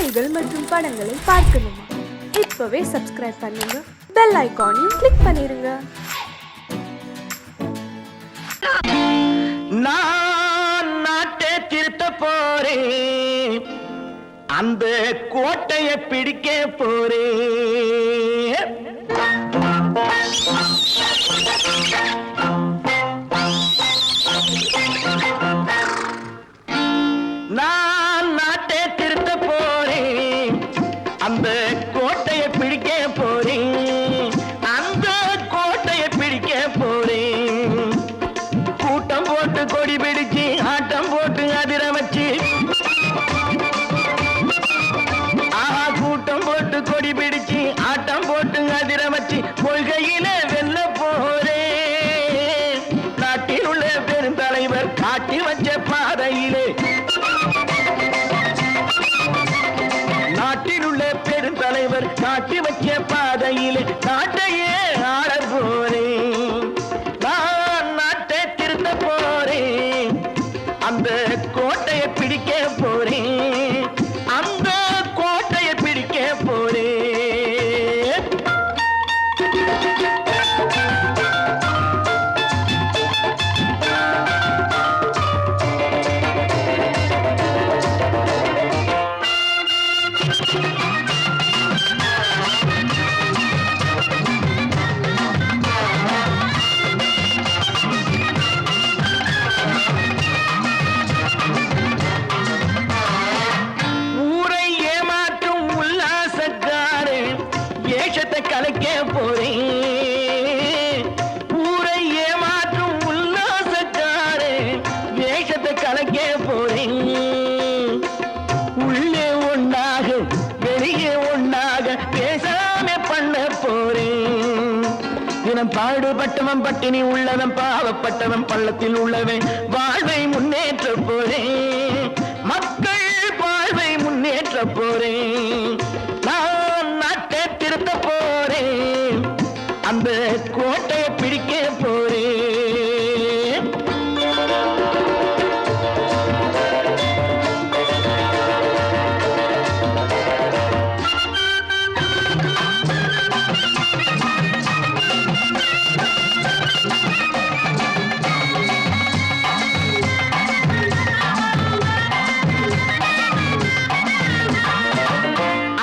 செய்திகள் மற்றும் படங்களை பார்க்கணுமா? இப்பவே சப்ஸ்கிரைப் பண்ணுங்க, பெல் ஐகானையும் கிளிக் பண்ணிருங்க. நான் நாட்டை திருத்த போறேன், அந்த கோட்டையை பிடிக்க போறேன். நான் நாட்டை திருத்த போறேன், அந்த கோட்டையை பிடிக்க போறேன், அந்த கோட்டையை பிடிக்க போறேன். கூட்டம் போட்டு கொடி பிடிச்சு ஆட்டம் போட்டு அதிர வச்சு, கூட்டம் போட்டு கொடி பிடிச்சு ஆட்டம் போட்டு அதிர வச்சு கொள்கையில வெல்ல போறேன். நாட்டில் உள்ள பெருந்தலைவர் காட்டி வச்ச பாதையிலே, நாட்டில் உள்ள பெருந்தலைவர் காட்டி வச்ச பாதையிலே நாட்டையே ஆள போறேன். நான் நாட்டை திருத்த போறேன், அந்த கோட்டையை பிடிக்க போறேன், அந்த கோட்டையை பிடிக்க போறேன். ஊரை ஏமாற்றும் உல்லாசக்காரன் ஏஷத்தை கலைக்க போறேன். ஊரை ஏமாற்றும் உல்லாசக்காரன் ஏஷத்தை கலைக்க போறேன். உள்ளே ஒன்றாக வெளியே ஒன்றாக பேசாம பண்ண போறேன். தினம் பாடுபட்டவன் பட்டினி உள்ளவன் பாவப்பட்டவன் பள்ளத்தில் உள்ளவன் வாழ்வை முன்னேற்ற போறேன். மக்கள் வாழ்வை முன்னேற்ற போறேன். நான் நாட்டை திருத்த போறேன், அந்த கோட்டையை பிடிக்க போறேன்.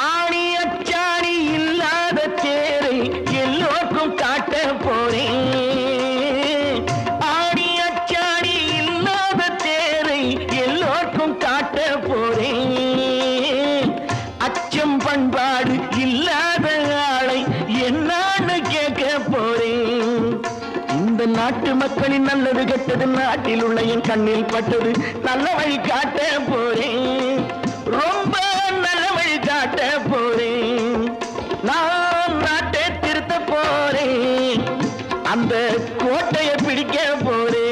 ஆணி அச்சாணி இல்லாத தேரை எல்லோருக்கும் காட்ட போறேன். ஆணி அச்சாணி இல்லாத தேரை எல்லோருக்கும் காட்ட போறேன். அச்சம் பண்பாடு இல்லாத ஆளை என்னான்னு கேட்க போறேன். இந்த நாட்டு மக்களின் நல்லது கெட்டது நாட்டில் உள்ள என் கண்ணில் பட்டது நல்ல வழி காட்ட போறேன். ரொம்ப நல்ல வழி காட்ட போறேன். நான் நாட்டை திருத்த போறேன், அந்த கோட்டையை பிடிக்க போறேன்.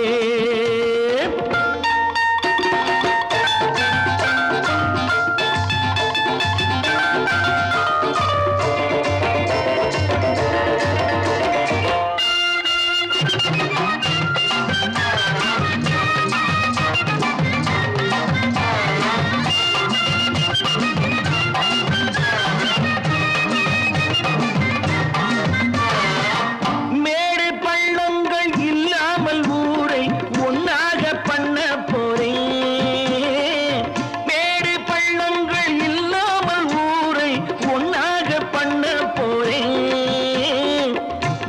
மேடு பள்ளங்கள் இல்லாமல் ஊரை ஒன்னாக பண்ண போறேன். மேடு பள்ளங்கள் இல்லாமல் ஊரை ஒன்னாக பண்ண போறேன்.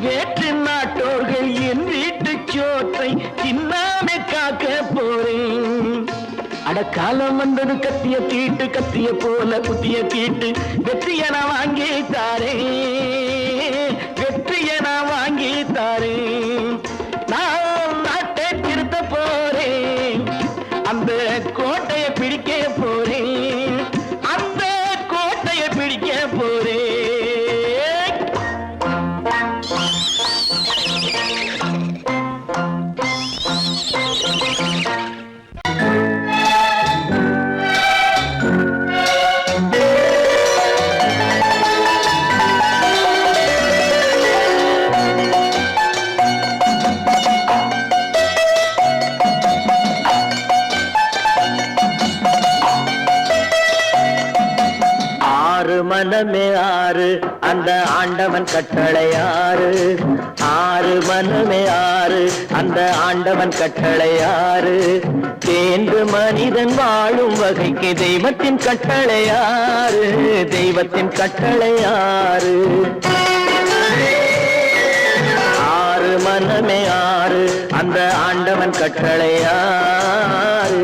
வேற்று நாட்டோர்கள் என் வீட்டு சோற்றை தின்னாமே காக்க போறேன். அடக்காலம் வந்தது கத்திய தீட்டு, கத்திய போல குத்திய தீட்டு வெற்றிய நான் வாங்கி தாரேன், வெற்றிய நான் வாங்கி தாரேன். நான் நாட்டை திருத்த போறேன், அந்த கோட்டையை பிடிக்க போறேன், அந்த கோட்டையை பிடிக்க போறேன். மனமே ஆறு அந்த ஆண்டவன் கட்டளை ஆறு ஆறு மனமே ஆறு அந்த ஆண்டவன் கட்டளை ஆறு தேர்ந்து மனிதன் வாழும் வகைக்கு தெய்வத்தின் கட்டளை ஆறு தெய்வத்தின் கட்டளை ஆறு ஆறு மனமே ஆறு அந்த ஆண்டவன் கட்டளை ஆறு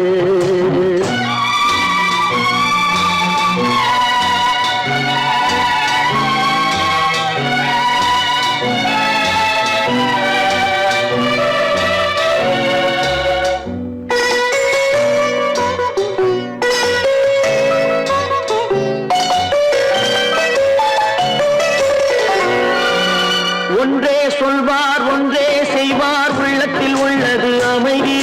ஒன்றே சொல்வார் ஒன்றே செய்வார் உள்ளத்தில் உள்ளது அமைதி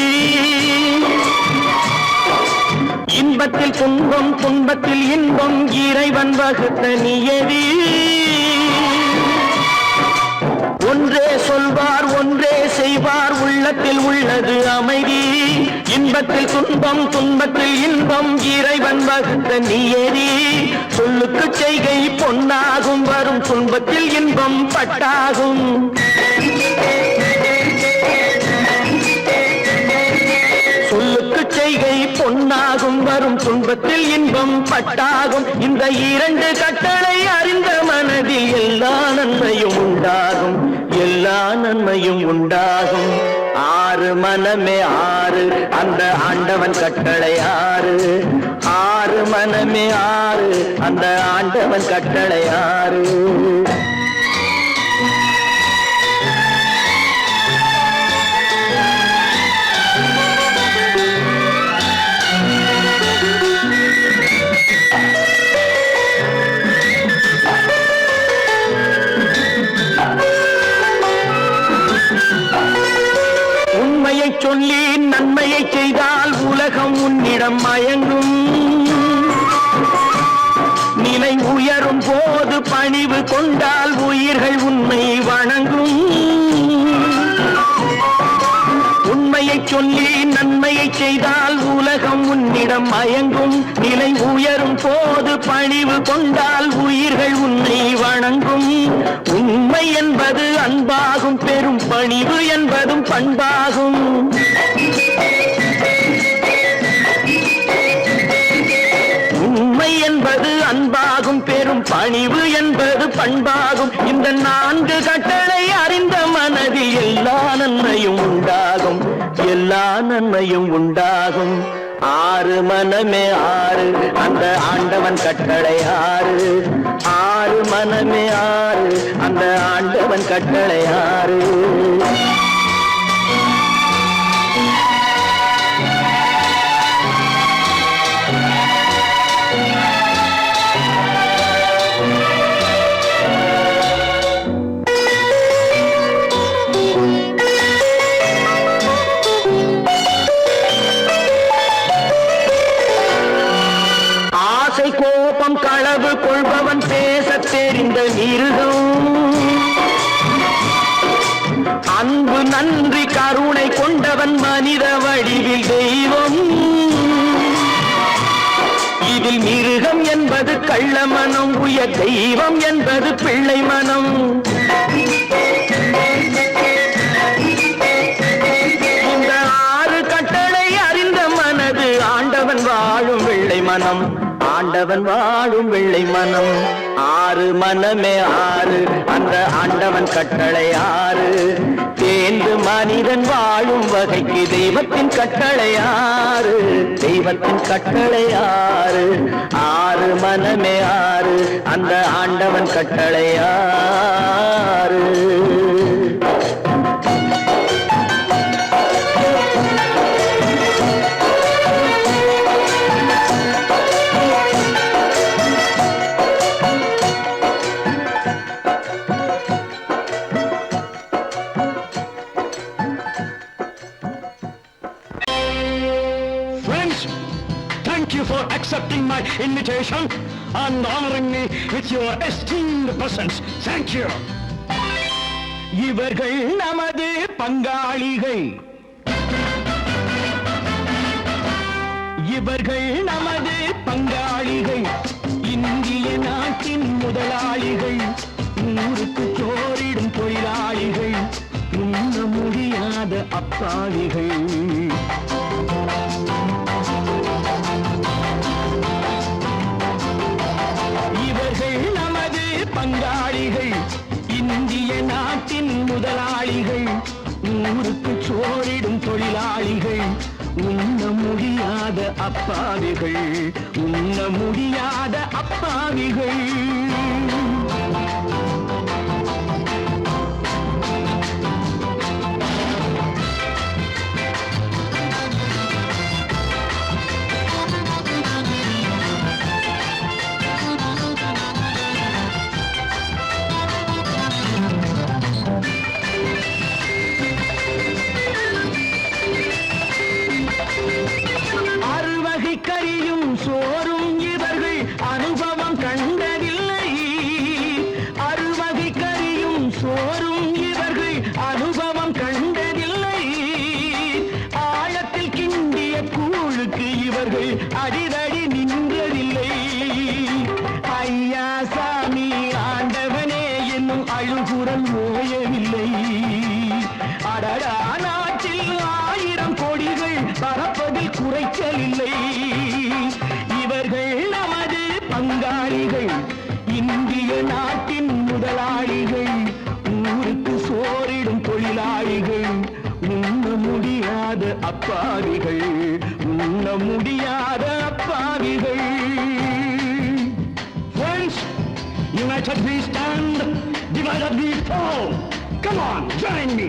இன்பத்தில் துன்பம் துன்பத்தில் இன்பம் இறைவன் வகுத்த நியதி ஒன்றே சொல்வார் ஒன்றே செய்வார் உள்ளத்தில் உள்ளது அமைதி இன்பத்தில் துன்பம் துன்பத்தில் இன்பம் இறைவன் வகுத்த நியதி சொல்லுக்கு செய்கை பொன்னாகும் வரும் துன்பத்தில் இன்பம் பட்டாகும் சொல்லுக்கு செய்கை பொன்னாகும் வரும் துன்பத்தில் இன்பம் பட்டாகும் இந்த இரண்டு கட்டளை அறிந்த மனதில் எல்லா நன்மையும் உண்டாகும் எல்லா நன்மையும் உண்டாகும் ஆறு மனமே ஆறு அந்த ஆண்டவன் கட்டளை ஆறு ஆறு மனமே ஆறு அந்த ஆண்டவன் கட்டளை ஆறு உண்மையை சொல்லி நன்மையை செய்தால் உலகம் உன்னிடம் மயங்கும் நிலை உயரும் போது பணிவு கொண்டால் உயிர்கள் உன்னை வணங்கும் உண்மையை சொல்லி நன்மையை செய்தால் உலகம் உன்னிடம் மயங்கும் நிலை உயரும் போது பணிவு கொண்டால் உயிர்கள் உன்னை வணங்கும் உண்மை என்பது அன்பாகும் பெரும் பணிவு என்பதும் பண்பாகும் உண்மை என்பது அன்பாகும் பெரும் பணிவு என்பது பண்பாகும் இந்த நான்கு கட்டளை அறிந்த மனதில் எல்லா நன்மையும் உண்டாகும் எல்லா நன்மையும் உண்டாகும் ஆறு மனமே ஆறு அந்த ஆண்டவன் கட்டளை ஆறு ஆறு மனமே ஆறு அந்த ஆண்டவன் கட்டளை ஆறு கோபம் களவு கொள்பவன் பேச தெரிந்த மிருகம் அன்பு நன்றி கருணை கொண்டவன் மனித வடிவில் தெய்வம் இதில் மிருகம் என்பது கள்ள மனம் உயர் தெய்வம் என்பது பிள்ளை மனம் இந்த ஆறு கட்டளை அறிந்த மனது ஆண்டவன் வாழும் வெள்ளை மனம் ஆண்டவன் வாழும் வெள்ளை மனம் ஆறு மனமே ஆறு அந்த ஆண்டவன் கட்டளை ஆறு தேர்ந்து மனிதன் வாழும் வகைக்கு தெய்வத்தின் கட்டளை ஆறு தெய்வத்தின் கட்டளை ஆறு ஆறு மனமே ஆறு அந்த ஆண்டவன் கட்டளை ஆறு Thank you for accepting my invitation and honoring me with your esteemed presence. Thank you. இவர்கள் நமது பங்காளிகள் இவர்கள் நமது பங்காளிகள் இந்திய நாட்டின் ஊருக்கு சோறிடும் தொழிலாளிகள், உண்ண முடியாத அப்பாவிகள். இவர்கள் நமது பங்காளிகள், இந்திய நாட்டின் முதலாளிகள், ஊருக்கு சோறிடும் தொழிலாளிகள், உண்ண முடியாத அப்பாவிகள், உண்ண முடியாத அப்பாவிகள். கறியும் சோறும் இவர்கள் அனுபவம் கண்டதில்லை. அறுவகை கறியும் சோறும் இவர்கள் அனுபவம் கண்டதில்லை. ஆழத்தில் கிண்டிய கூழுக்கு இவர்கள் அடிதடி நின்றதில்லை. ஐயா சாமி ஆண்டவனே என்னும் அழுகுரல் ஓயவில்லை. அடடா நாட்டில் 1000 கோடிகள் பறப்பதில் குறைச்சலில்லை. இவர்கள் நமது பங்காளிகள், இந்திய நாட்டின் முதலாளிகள், ஊருக்கு சோறிடும் தொழிலாளிகள், உண்ண முடியாத அப்பாவிகள், உண்ண முடியாத அப்பாவிகள். Friends, united we stand, divided we fall. Come on, join me.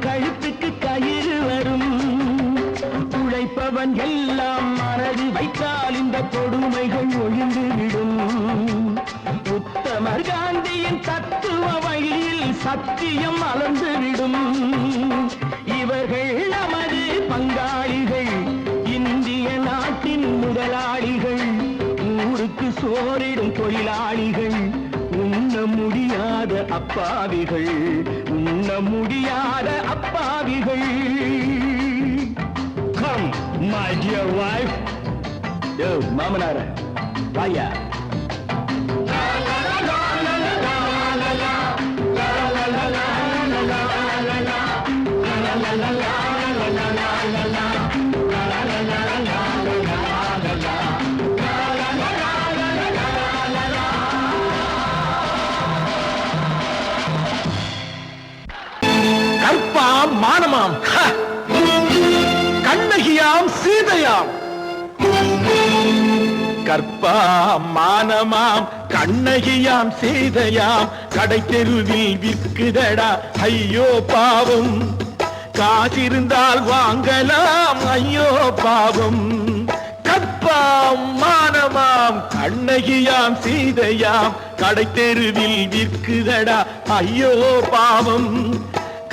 கழுத்துக்கு கயிறு வரும். உழைப்பவன் எல்லாம் மனது வைத்தால் இந்த கொடுமைகள் ஒழிந்துவிடும். உத்தமர் காந்தியின் தத்துவ வழியில் சத்தியம் மலர்ந்துவிடும். இவர்கள் நமது பங்காளிகள், இந்திய நாட்டின் முதலாளிகள், ஊருக்கு சோறிடும் தொழிலாளிகள், உண்ண முடியாத அப்பாவிகள், உண்ண முடியாத அப்பாவிகள். Come, my dear wife. Yo, மாமனார வாயா. கற்பாம் மானமாம், கண்ணகியாம் சீதையாம். கற்பாம் மானமாம் கண்ணகியாம் சீதையாம் கடை தெருவில் விற்குதடா ஐயோ பாவம். காசிருந்தால் வாங்கலாம் ஐயோ பாவம். கற்பாம் மானமாம் கண்ணகியாம் சீதையாம் கடை தெருவில் விற்குதடா ஐயோ பாவம்.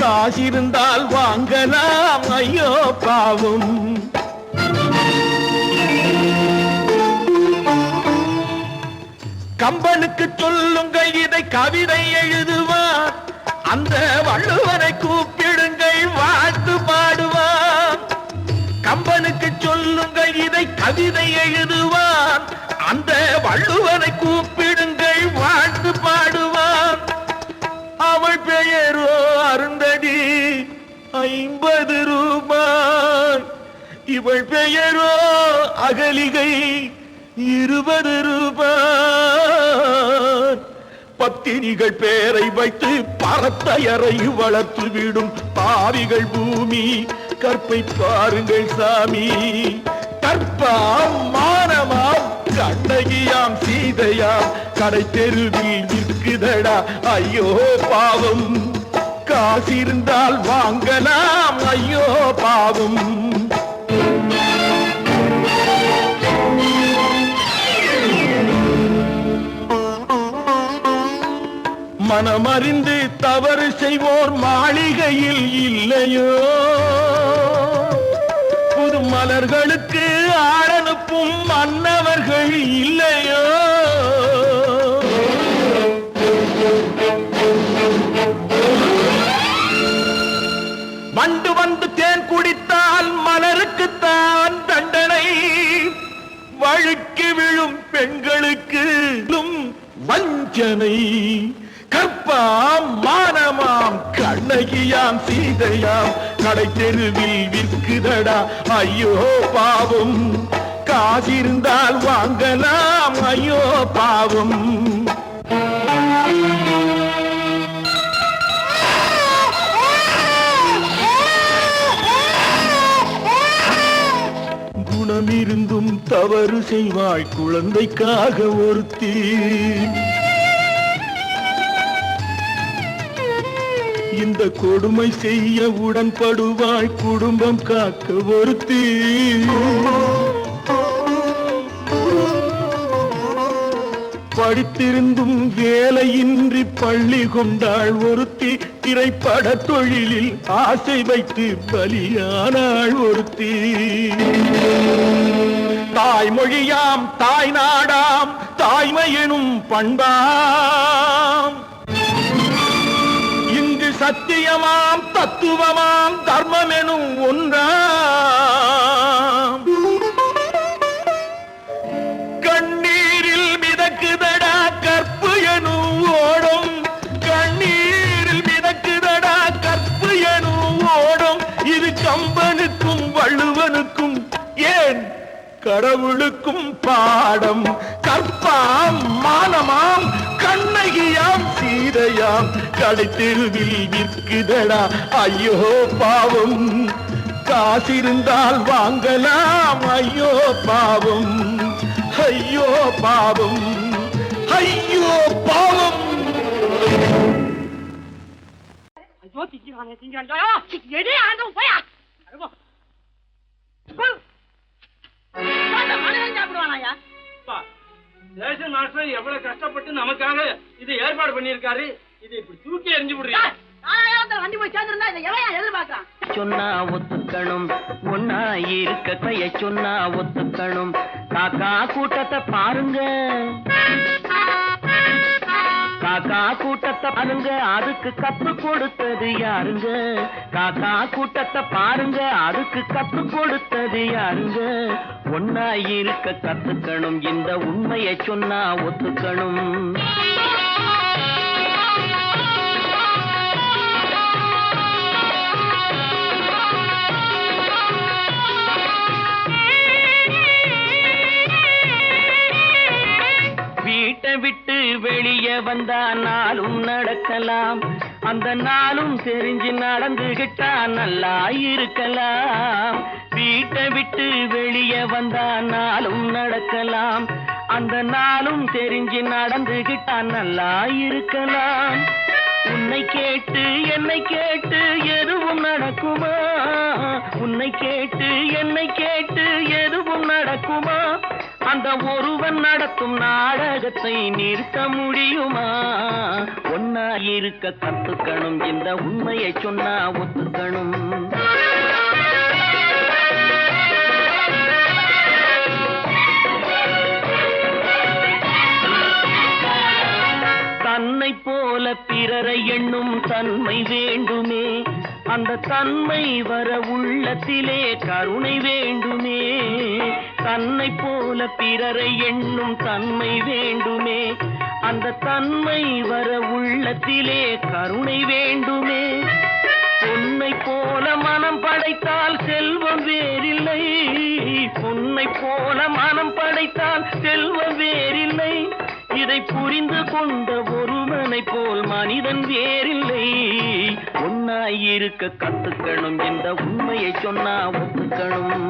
காசிருந்தால் வாங்கலாம் ஐயோ பாவம். கம்பனுக்கு சொல்லுங்கள் இதை கவிதை எழுதுவார். அந்த வள்ளுவரை கூப்பிடுங்கள் வாழ்த்து பாடுவார். கம்பனுக்கு சொல்லுங்கள் இதை கவிதை எழுதுவார். அந்த வள்ளுவரை கூப்பிடுங்கள் வாழ்த்து பாடுவார். அவள் பெயரோ அருந்ததி 50 ரூபாய். இவள் பெயரோ அகலிகை 20 ரூபாய். பத்தினிகள் பேரை வைத்து பரத்தையரை வளர்த்து விடும் பாவிகள் பூமி. கற்பை பாருங்கள் சாமி, கற்பாம் மானமாம் கண்ணகியாம் சீதையாம் கடை தெருவில் நிற்குதடா ஐயோ பாவம். காசிருந்தால் வாங்கலாம் ஐயோ பாவம். மனமறிந்து தவறு செய்வோர் மாளிகையில் இல்லையோ, புது மலர்களுக்கு ஆளனுப்பும் மன்னவர்கள் இல்லையோ. வண்டு வந்து தேன் குடித்தால் மலருக்குத்தான் தண்டனை, வழுக்கி விழும் பெண்களுக்கு வஞ்சனை. கற்பாம் மானமாம் கண்ணகியாம் சீதையாம் கடை தெருவில் விற்குதடா ஐயோ பாவம். காசிருந்தால் வாங்கலாம் ஐயோ பாவம். குணமிருந்தும் தவறு செய்வாய் குழந்தைக்காக ஒருத்தி. இந்த கொடுமை செய்ய உடன்படுவாய் குடும்பம் காக்க ஒருத்தி. படித்திருந்தும் வேலையின்றி பள்ளி கொண்டாள் ஒருத்தி. திரைப்பட தொழிலில் ஆசை வைத்து பலியானாள் ஒருத்தி. தாய்மொழியாம் தாய் நாடாம் தாய்மையெனும் பண்பாம், இங்கு சத்தியமாம் தத்துவமாம் தர்மமெனும் ஒன்றாம். கண்ணீரில் மிதக்குதடா கற்பு எனும் ஓடும், கண்ணீரில் மிதக்குதடா கற்பு எனும் ஓடும். இது கம்பனுக்கும் வள்ளுவனுக்கும் ஏன் கடவுளுக்கும் பாடம். கற்பாம் மானமாம் கண்ணகியாம் சீதையாம் கடை தெருவில் விற்குதடா ஐயோ பாவம். காசிருந்தால் வாங்கலாம் ஐயோ பாவம். ஐயோ பாவம், ஐயோ பாவம். ஐயோ திங்கிறானே திங்கிறான் எடி ஆண்டவன் போயா மனிதன் சாப்பிடுவானாயா? ரேஷன் மாஸ்டர் எவ்வளவு கஷ்டப்பட்டு நமக்காக இது ஏற்பாடு பண்ணிருக்காரு. இதை இப்படி தூக்கி எறிஞ்சு விடுறீங்க. வண்டி போய் சேர்ந்திருந்தா இதை எவன் எதிர்பார்க்கலாம்? சொன்னா ஒத்துக்கணும், ஒன்னா இருக்க கைய சொன்னா ஒத்துக்கணும். காக்கா கூட்டத்தை பாருங்க, காக்கா கூட்டத்தை பாருங்க, அதுக்கு கத்து கொடுத்தது யாருங்க? காக்கா கூட்டத்தை பாருங்க, அதுக்கு கத்து கொடுத்தது யாருங்க? ஒன்னா இருக்க கத்துக்கணும், இந்த உண்மையை சொன்னா ஒத்துக்கணும். வீட்டை விட்டு வெளியே வந்தா நாளும் நடக்கலாம், அந்த நாளும் தெரிஞ்சு நடந்துகிட்டா நல்லா இருக்கலாம். வீட்டை விட்டு வெளியே வந்தா நாளும் நடக்கலாம், அந்த நாளும் தெரிஞ்சு நடந்துகிட்டா நல்லா இருக்கலாம். உன்னை கேட்டு என்னை கேட்டு எதுவும் நடக்குமா? உன்னை கேட்டு என்னை கேட்டு எதுவும் நடக்குமா? அந்த ஒருவன் நடத்தும் நாடகத்தை நிறுத்த முடியுமா? ஒன்னா இருக்க கத்துக்கணும், இந்த உண்மையை சொன்னா ஒத்துக்கணும். தன்னை போல பிறரை எண்ணும் தன்மை வேண்டுமே, அந்த தன்மை வர உள்ளத்திலே கருணை வேண்டுமே. தன்னை போல பிறரை எண்ணும் தன்மை வேண்டுமே, அந்த தன்மை வர உள்ளத்திலே கருணை வேண்டுமே. பொன்னை போல மனம் படைத்தால் செல்வம் வேறில்லை, பொன்னை போல மனம் படைத்தால் செல்வம் வேறில்லை. இதை அதை புரிந்து கொண்ட ஒருவனை போல் மனிதன் வேறில்லை. ஒன்னாயிருக்க கத்துக்கணும், இந்த உண்மையை சொன்னா ஒத்துக்கணும்.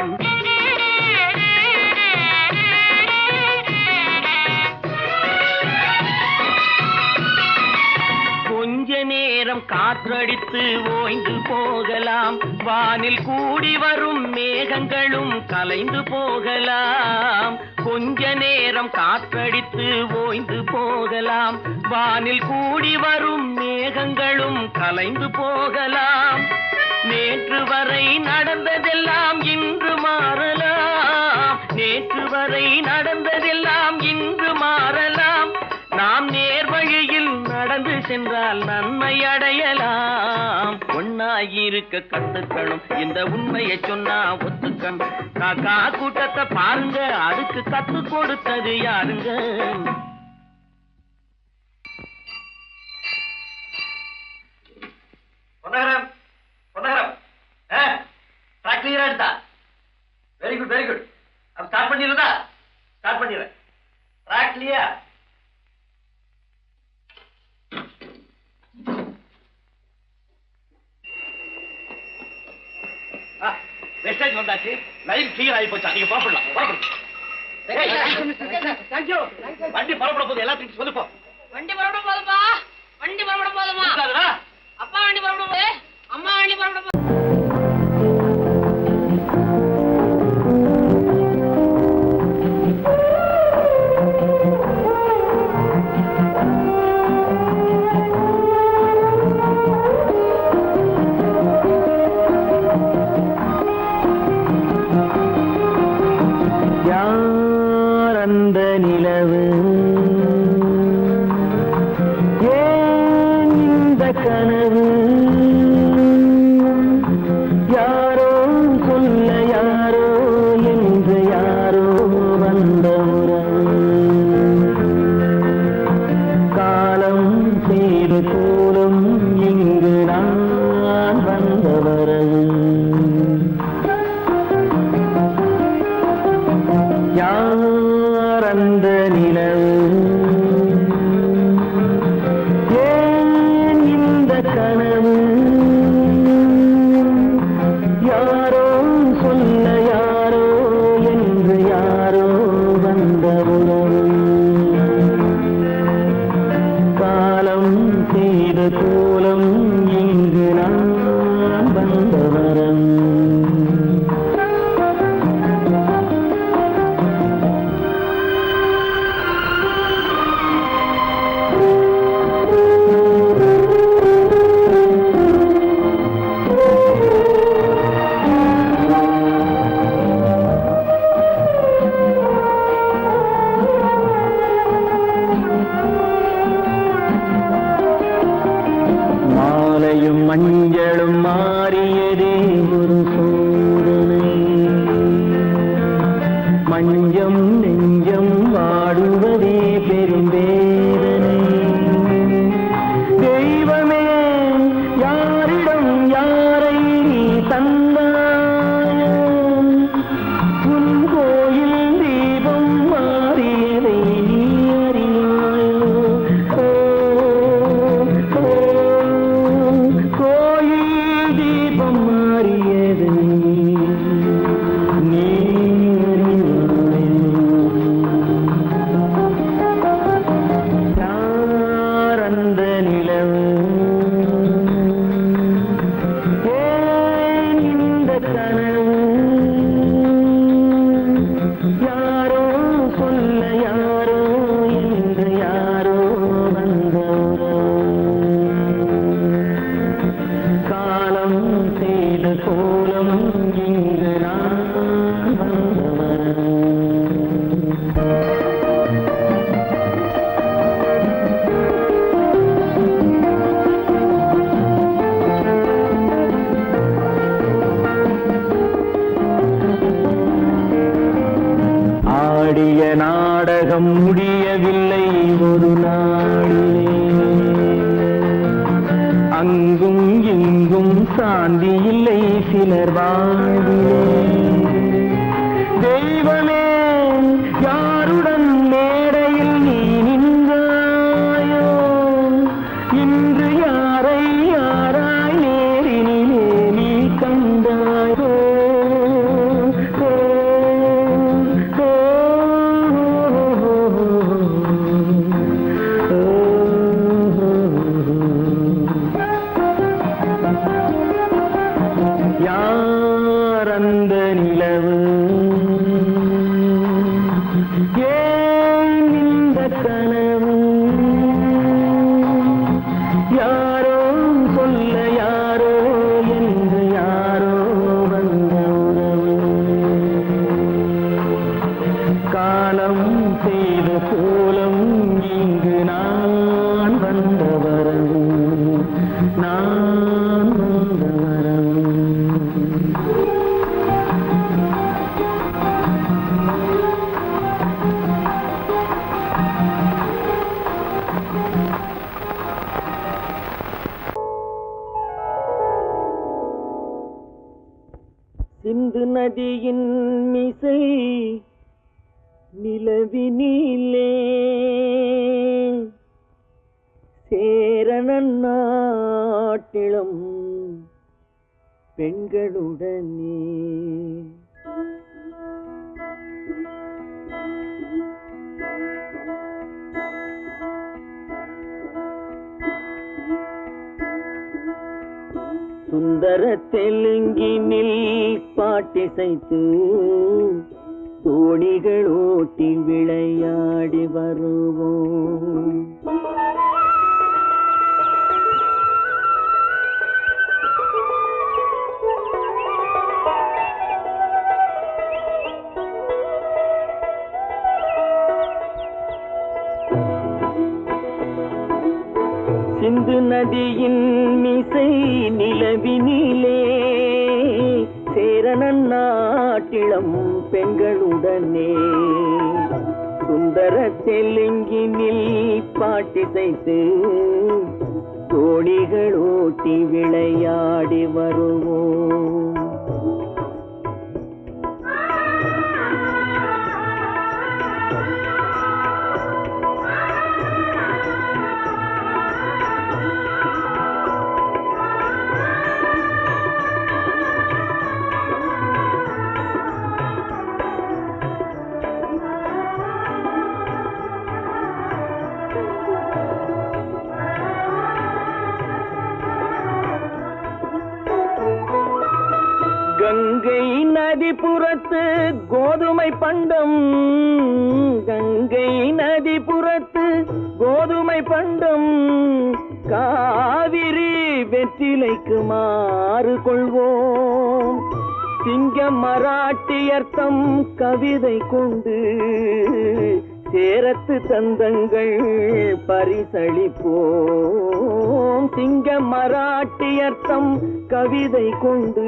கொஞ்ச நேரம் காற்றடித்து ஓய்ந்து போகலாம், வானில் கூடி வரும் மேகங்களும் கலைந்து போகலாம். கொஞ்ச நேரம் காற்றடித்து ஓய்ந்து போகலாம், வானில் கூடி வரும் மேகங்களும் கலைந்து போகலாம். நேற்று வரை நடந்ததெல்லாம் இன்று மாறலாம், நேற்று வரை நடந்ததெல்லாம் இன்று மாறலாம். நாம் நேர்வழியில் நடந்து சென்றால் நன்மை அடையலாம். ஒன்னாயிருக்க கத்துக்கணும், இந்த உண்மையை சொன்னா ஒத்துக்கணும். காக்கா கூட்டத்தை பாருங்க, அதுக்கு கத்து கொடுத்தது யாருங்க? பொன்னகரம், பொன்னகரம், ட்ராக் கிளியரா எடுத்தா? Very good, very good. அப்ப ஸ்டார்ட் பண்ணிடுறதா? ஸ்டார்ட் பண்ணிடுறேன். Track clear. மெசேஜ் வந்தாச்சு, லைன் கிளியர் ஆகி போச்சா? நீங்க புறப்படலாம். வண்டி புறப்பட போது எல்லாத்தையும் சொல்லுப்போம். வண்டி புறப்பட போதுப்பா, வண்டி புறப்பட போதுமா? அப்பா வண்டி புறப்பட போது, அம்மா வண்டி புறப்பட போது. மஞ்சளும் மாறியதே ஒரு சோதனை, மஞ்சம் நெஞ்சம் வாடுவதே பெரும் வேதனை. தெய்வமே யாரிடம் யாரை தந்தாயோ, உன் கோயில் தீபம் மாறியதை நீ அறியாயோ. கோயில் தீபம் மாறியதை நீ நாடகம் முடியவில்லை ஒரு நாளிலே, அங்கும் இங்கும் சாந்தி இல்லை சிலர் வாழ்விலே. தெய்வமே யாருடன் மேடையில் நீ நின்றாயோ, சிந்து நதியின் மிசை நிலவினிலே சேரணன் நாட்டிளம் பெண்களுடனே சுந்தர தெலுங்கினில் பாட்டிசைத்து தோணிகள் ஓட்டி விளையாடி வருவோம். சிந்து நதியின் மிசை நிலவினிலே சேரணன் நாட்டிளம் பெண்களுடனே சுந்தர தெலுங்கினில் பாட்டிசைத்து தோணிகள் ஓட்டி விளையாடி வருவோம். கங்கை நதிபுறத்து கோதுமை பண்டம், கங்கை நதிபுறத்து கோதுமை பண்டம், காவிரி வெற்றிலைக்கு மாறு கொள்வோம். சிங்க மராட்டியர்த்தம் கவிதை கொண்டு சேரத்து தந்தங்கள் பரிசளிப்போம். சிங்க மராட்டியர்த்தம் கவிதை கொண்டு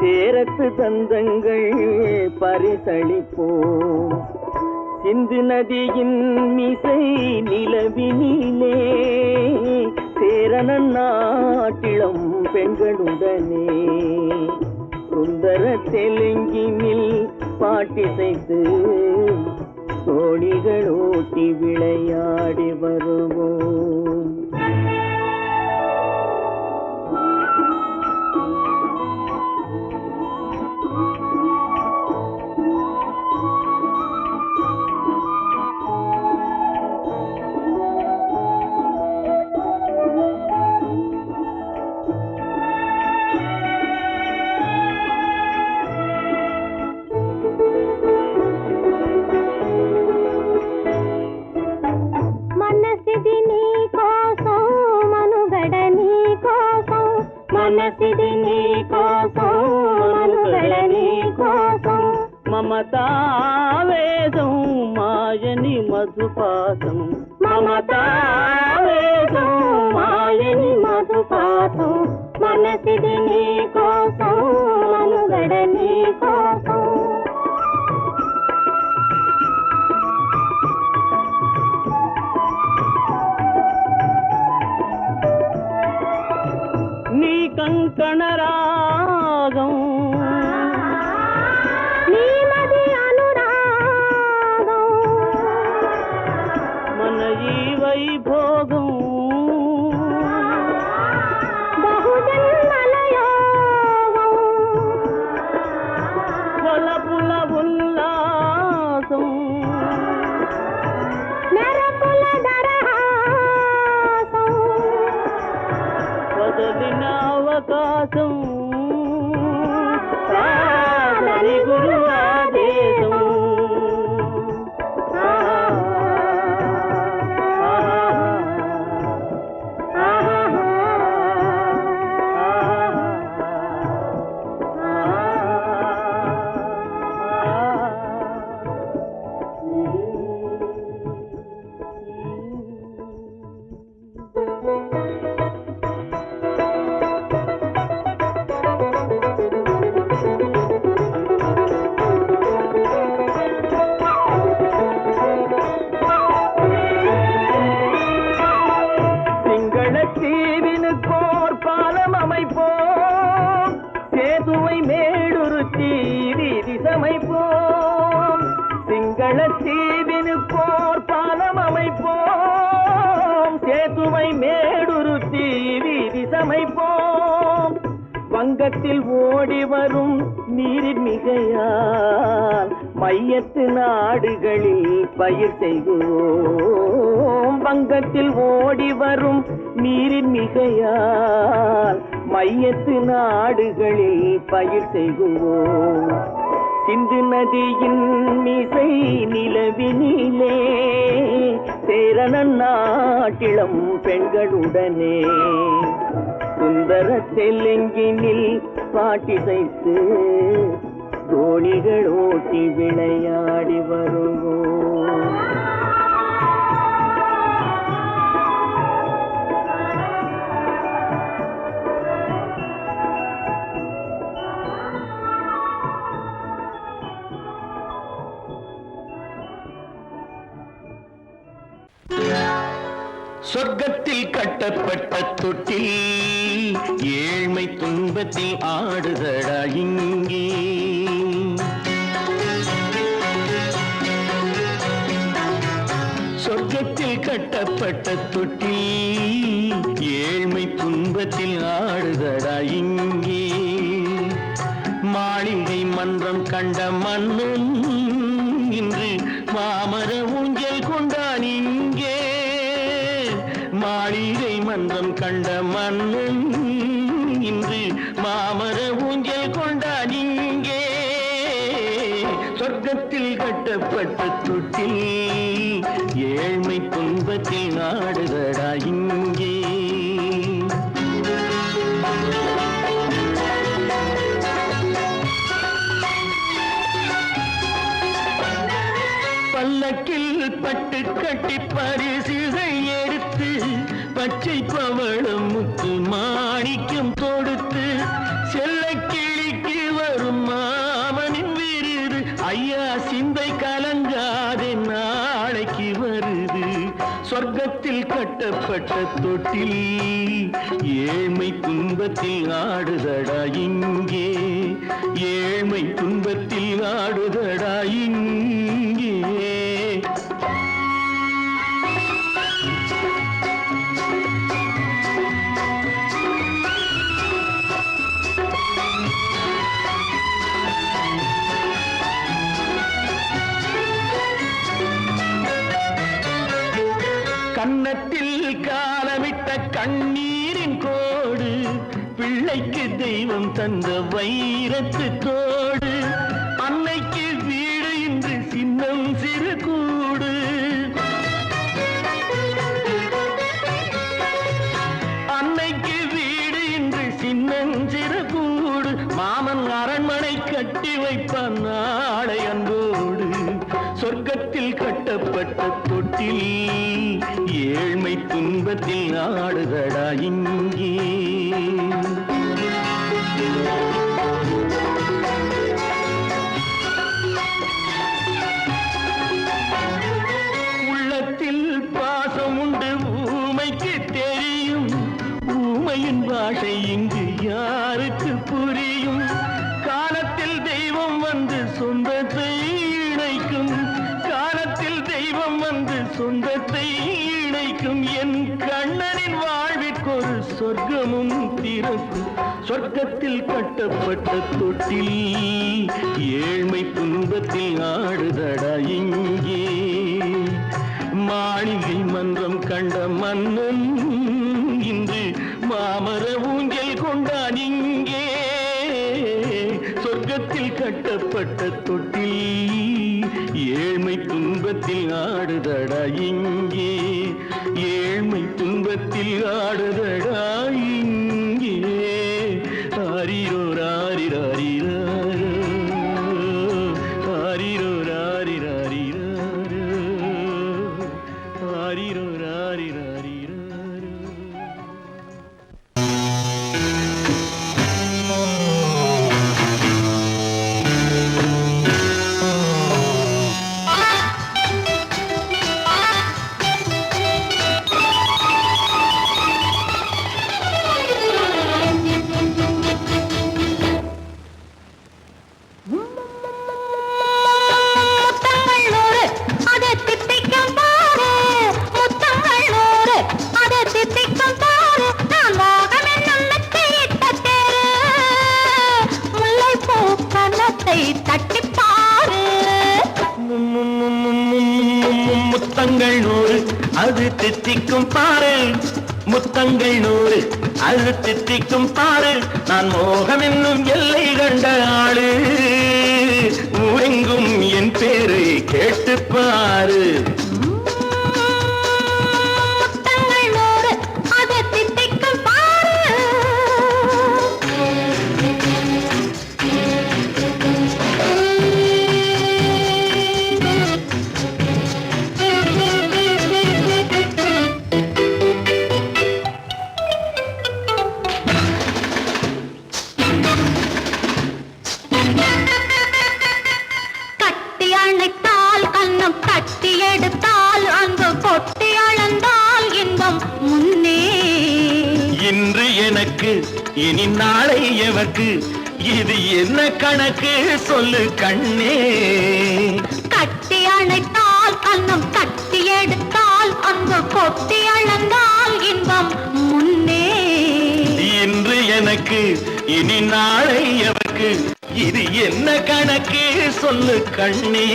சேரத்து தந்தங்கள் பரிசளிப்போம். சிந்து நதியின் மிசை நிலவினிலே சேரணன் நாட்டிளம் பெண்களுடனே சுந்தர தெலுங்கினில் பாட்டிசைத்து தோணிகள் ஓட்டி விளையாடி வருவோம். మనసిది నీ కోసం మనుగడ నీ కోసం మమతావేదం మాయని మధుపాసం మమతావేదం మాయని మధుపాసం మనసిది నీ కోసం మనుగడ నీ కోసం నీ కంకణ రాగం నీమది అనురాగం మన ఈ వైభోగం బహుజన్మల యోగం వలపుల ఉల్లాసం మెరపుల దరహాసం వదలిన అవకాశం సాధని గురు ఆదేశం உன்னை மேடுருத்தி வீதி சமைப்போம். வங்கத்தில் ஓடி வரும் நீரின் மிகையால் மையத்து நாடுகளில் பயிர் செய்வோம். வங்கத்தில் ஓடி வரும் நீரின் மிகையால் மையத்து நாடுகளில் பயிர் செய்வோம். சிந்து நதியின் மிசை நிலவினிலே சேரணன் நாட்டிளம் பெண்களுடனே சுந்தர தெலுங்கினில் பாட்டிசைத்து தோணிகள் ஓட்டி விளையாடி வருவோம். சொர்க்கத்தில் கட்டப்பட்ட தொட்டில் ஏழ்மை துன்பத்தில் ஆடுதடா இங்கே. சொர்க்கத்தில் கட்டப்பட்ட தொட்டில் ஏழ்மை துன்பத்தில் ஆடுதடா இங்கே. மாளிகை மன்றம் கண்ட மன்னன் இன்று மாமர ஊஞ்சல் கொண்டான் இங்கே. மாளிகை மன்றம் கண்ட மன்னன் இன்று மாமர ஊஞ்சல் கொண்டான் இங்கே. சொர்க்கத்தில் கட்டப்பட்ட தொட்டில் ஏழ்மை துன்பத்தில் நாடுதடா இங்கே. பல்லக்கில் பட்டு கட்டி பரிசுகள் எடுத்து பச்சை பவளம் முத்து மாணிக்கம் தொடுத்து செல்ல கிளிக்கு வரும் மாமனின் விருது. ஐயா சிந்தை கலங்காதே நாளைக்கு வருது. சொர்க்கத்தில் கட்டப்பட்ட தொட்டில் ஏழ்மை துன்பத்தில் ஆடுதடா இங்கே. ஏழ்மை துன்பத்தில் ஆடுதடா இங்கே. கன்னத்தில் காலமிட்ட கண்ணீரின் கோடு பிள்ளைக்கு தெய்வம் தந்த வைரத்து தோடு. அன்னைக்கு வீடு இன்று சின்னம் சிறு கூடு. அன்னைக்கு வீடு இன்று சின்னம் சிறு கூடு. மாமன் அரண்மனை கட்டி வைப்பான் நாளை அன்போடு. சொர்க்கத்தில் கட்டப்பட்ட தொட்டில் ஏழ்மை துன்பத்தில் ஆடுதடா இங்கே. உள்ளத்தில் பாசம் உண்டு ஊமைக்கு தெரியும். ஊமையின் பாஷை இங்கு யாருக்கு புரியும்? காலத்தில் தெய்வம் வந்து சொந்தத்தை இணைக்கும். காலத்தில் தெய்வம் வந்து சொந்தத்தை இணைக்கும். என் கண்ணனின் வாழ்விற்கொரு சொர்க்கமும் திறக்கும். சொர்க்கத்தில் கட்டப்பட்ட தொட்டில் ஏழ்மை துன்பத்தில் ஆடுதடா இங்கே. மாளிகை மன்றம் கண்ட மன்னன் இன்று மாமர ஊஞ்சல் கொண்டான் இங்கே. சொர்க்கத்தில் கட்டப்பட்ட தொட்டில் ஏழ்மை துன்பத்தில் ஆடுதடா இங்கே. ஏழ்மை துன்பத்தில் ஆடுதடா இங்கே. ஆரிரோ ராரிராரிராரோ, ஆரிரோ ராரிராரிராரோ, ஆரிரோ ராரிராரிராரோ. முத்தங்கள் 100 அது தித்திக்கும் பாரு, முத்தங்கள் 100 அது தித்திக்கும் பாரு. நான் மோகம் என்னும் எல்லை கண்ட ஆளு, ஊரெங்கும் என் பேரை கேட்டு பாரு. இன்று எனக்கு இனி நாளை எவர்க்கு, இது என்ன கணக்கு சொல்லு கண்ணே. கட்டி அணைத்தால் கண்ணம் கட்டி எடுத்தால் அன்பு கொட்டி அளந்தால் இன்பம் முன்னே. இன்று எனக்கு இனி நாளை எவர்க்கு, இது என்ன கணக்கு சொல்லு கண்ணே.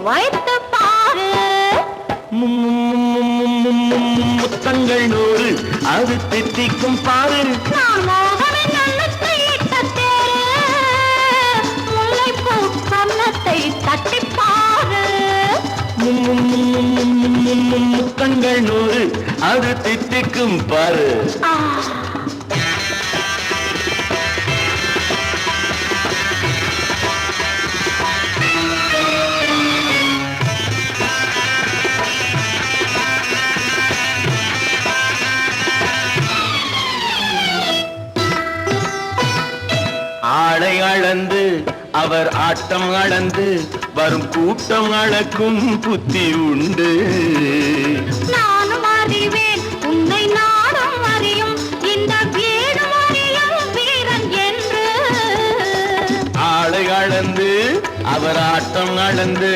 வைத்து பாரு. முத்தங்கள் 100 அது தித்திக்கும் பாரு. நான் மோகனின் நல்லத்தை இட்ட தேரு, முல்லைப்பூ கன்னத்தை தட்டி பாரு. முத்தங்கள் 100 அது தித்திக்கும் பாரு. ஆளை அளந்து அவர் ஆட்டம் அளந்து வரும் கூட்டம் அளக்கும் புத்தி உண்டு. நானும் அறிவேன் உன்னை நானும் அறியும் இந்த வீடும் அறியும் வீரன் என்று. ஆளை அளந்து அவர் ஆட்டம் அளந்து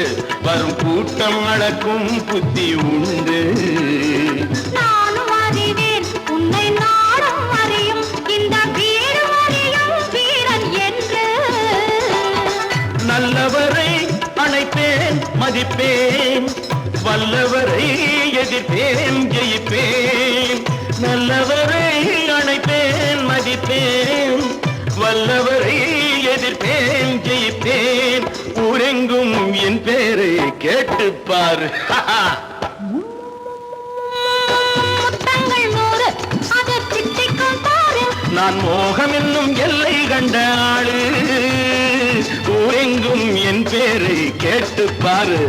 வரும் கூட்டம் அளக்கும் புத்தி உண்டு. நானும் அறிவேன் உன்னை நானும் அறியும் இந்த வீடும் அறியும் வீரன் என்று. நல்லவரை அணைப்பேன் மதிப்பேன், வல்லவரை எதிர்ப்பேன் ஜெயிப்பேன். நல்லவரை அணைப்பேன் மதிப்பேன், வல்லவரை எதிர்ப்பேன் ஜெயிப்பேன். ஊரெங்கும் என் பேரை கேட்டுப்பார். முத்தங்கள் 100 அது தித்திக்கும் பாரு. நான் மோகம் என்னும் எல்லை கண்ட ஆளு, ஊரெங்கும் என் பேரை கேட்டுப்பாரு.